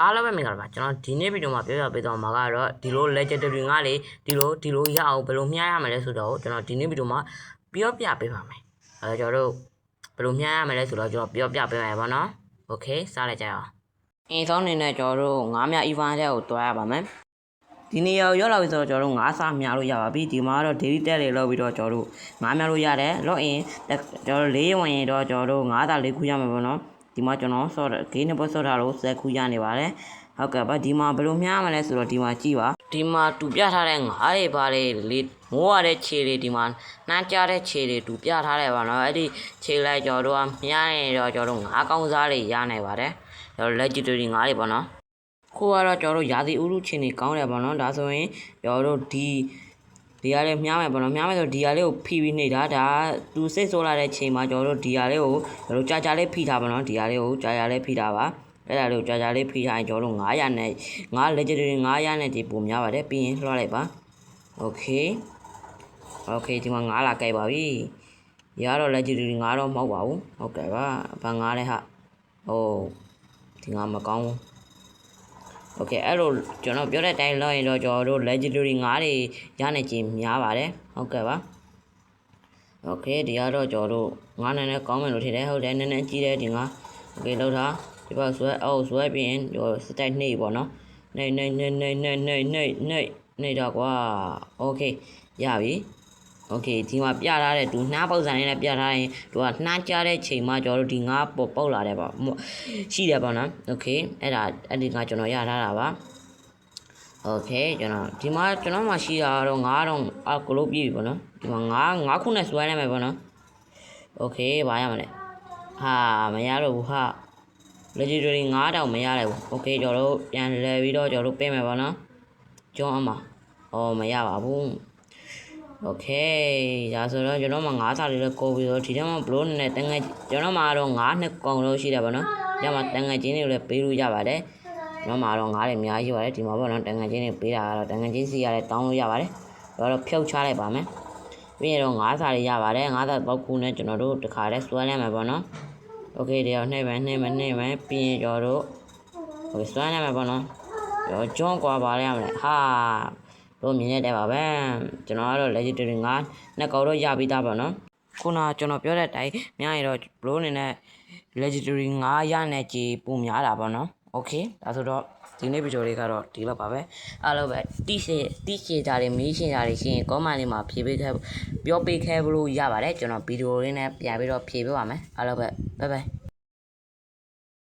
အားလုံးပဲမင်္ဂလာပါကျွန်တော်ဒီနေ့ဗီဒီယိုမှာပြောပြပေးသွားမှာကတော့ဒီလို legendary ငါလေဒီလိုရအောင်ဘယ်လိုမျှရမလဲဆိုတော့ကျွန်တော်ဒီနေ့ဗီဒီယိုမှာပြောပြပေးပါမယ်ကျွန်တော်တို့ဘယ်လိုမျှရမလဲဆိုတော့ကျွန်တော်ပြောပြပေးမယ်ပေါ့နော်โอเคစလိုက်ကြအောင်အင်းဆုံးနေနဲ့ကျွန်တော်တို့ငါးမြ event တဲ့ကိုတွားရပါမယ်ဒီနေရာကိုရောက်လာပြီဆိုတော့ကျွန်တော်တို့ငါးစားမျှလို့ရပါပြီဒီမှာတော့ daily တက်တွေလောက်ပြီးတော့ကျွန်တော်တို့ငါးမျှလို့ရတယ် login ကျွန်တော်တို့၄ဝင်ရင်တော့ကျွန်တော်တို့ငါးသား၄ခုရမှာပေါ့နော်ဒီမှာကျွန်တော်ဆော့ဂိမ်းနံပါတ်ဆော့ထားလို့10ခုရနေပါတယ်ဟုတ်ကဲ့ပါဒီမှာဘယ်လိုမျှရမလဲဆိုတော့ဒီမှာကြည့်ပါဒီမှာတူပြထားတဲ့ငါးတွေပါလေမိုးရတဲ့ခြေတွေဒီမှာနှမ်းကြတဲ့ခြေတွေတူပြထားတယ်ပါနော်အဲ့ဒီခြေလိုက်ကျွန်တော်တို့ကမျှရင်တော့ကျွန်တော်တို့ငါးကောင်းစားတွေရနိုင်ပါတယ်ကျွန်တော် legendary ငါးတွေပေါ့နော်ခုကတော့ကျွန်တော်တို့ရာသီဥတုချင်းတွေကောင်းတယ်ပေါ့နော်ဒါဆိုရင်ကျွန်တော်တို့ဒီကလေးမျှမယ်ပေါ့နော်မျှမယ်ဆိုဒီကလေးကိုဖိပြီးနေတာဒါသူစိတ်ဆိုးလာတဲ့ချိန်မှာကျွန်တော်တို့ဒီကလေးကိုကျွန်တော်ကြာလေးဖိထားပါနော်ဒီကလေးကိုကြာလေးဖိထားပါအဲ့ဒါလေးကိုကြာလေးဖိထားရင်ကျွန်တော်တို့900နဲ့9 legendary 900နဲ့ဒီပုံများပါတယ်ပြီးရင်လွှတ်လိုက်ပါโอเคဒီမှာ9လာကြိုက်ပါပြီရတော့ legendary 9တော့မဟုတ်ပါဘူးဟုတ်ကဲ့ပါဘာ9လဲဟာဒီ9မကောင်းဘူးโอเคအဲ့လိုကျွန်တော်ပြောတဲ့အတိုင်းလောက်ရင်တော့ကျွန်တော်တို့ legendary ငါးတွေရနိုင်ခြင်းများပါတယ်ဟုတ်ကဲ့ပါโอเคဒီကတော့ကျွန်တော်တို့ငါးနိုင်နဲ့ကောင်းမယ်လို့ထင်တယ်ဟုတ်တယ်နည်းနည်းကြီးတယ်ဒီငါโอเคလောက်တာဒီဘက်ဆွဲပြီးရင်ကျွန်တော်စတိုက်နှိပ်ပေါ့နော်နှိပ်တော့ကွာโอเคရပြီโอเคဒီမှာပြထားတဲ့သူနှားပေါက်စံလေးနဲ့ပြထားရင်သူကနှားကြတဲ့ချိန်မှာကျွန်တော်တို့ဒီငါပုတ်လာတယ်ပေါ့ရှိတယ်ပေါ့နော်โอเคအဲ့ဒီငါကျွန်တော်ရထားတာပါโอเคကျွန်တော်မှာရှိတာတော့ငါတော့ကလုတ်ပြီပေါ့နော်ဒီမှာငါခုနဲ့စွဲနိုင်မယ်ပေါ့နော်โอเคဘာရမလဲဟာမရတော့ဘူးဟာ legendary 9တောင်မရလိုက်ဘူးโอเคကျွန်တော်တို့ပြန်လဲပြီးတော့ကျွန်တော်တို့ပြင်မယ်ပေါ့နော်ကျွန်းအမမရပါဘူးโอเคဒါဆိုတော့ကျွန်တော်မှာ9စားလေးလည်းကိုပြီးတော့ဒီထဲမှာဘလို့နဲ့တငယ်ကျွန်တော်မှာတော့9နှစ်ကောင်လို့ရှိတယ်ပေါ့နော်ဒီမှာတငယ်ချင်းတွေလည်းပေးလို့ရပါတယ်ကျွန်တော်မှာတော့9တွေအများကြီးပါတယ်ဒီမှာပေါ့နော်တငယ်ချင်းတွေပေးတာကတော့တငယ်ချင်းစီရတယ်တောင်းလို့ရပါတယ်တော့ဖြုတ်ချလိုက်ပါမယ်ပြီးရင်တော့9စားလေးရပါတယ်9စားပေါက်ခုနဲ့ကျွန်တော်တို့တခါတည်းစွဲလိုက်မှာပေါ့နော်โอเคဒီတော့နှိမ့်မယ်ပြီးရင်ကျွန်တော်တို့စွဲလိုက်မှာပေါ့နော်ကျွန်းကွာပါလဲရမလဲဟာတို့မြင်ရတဲ့ပါပဲကျွန်တော်ကတော့ legendary 9နှစ်ကောက်တော့ရပြီးသားပါနော်ခုနကကျွန်တော်ပြောတဲ့အတိုင်းများရင်တော့ဘလို့အနေနဲ့ legendary 9ရနဲ့ကြေပုံများတာပေါ့နော်โอเคဒါဆိုတော့ဒီနေ့ဗီဒီယိုလေးကတော့ဒီလောက်ပါပဲအားလုံးပဲတိရှင်းတာတွေမေးရှင်းတာတွေရှိရင် comment လေးမှာဖြေပေးခဲ့ပြောပေးခဲ့လို့ရပါတယ်ကျွန်တော်ဗီဒီယိုလေးနဲ့ပြန်ပြီးတော့ဖြေပေးပါမယ်အားလုံးပဲ bye bye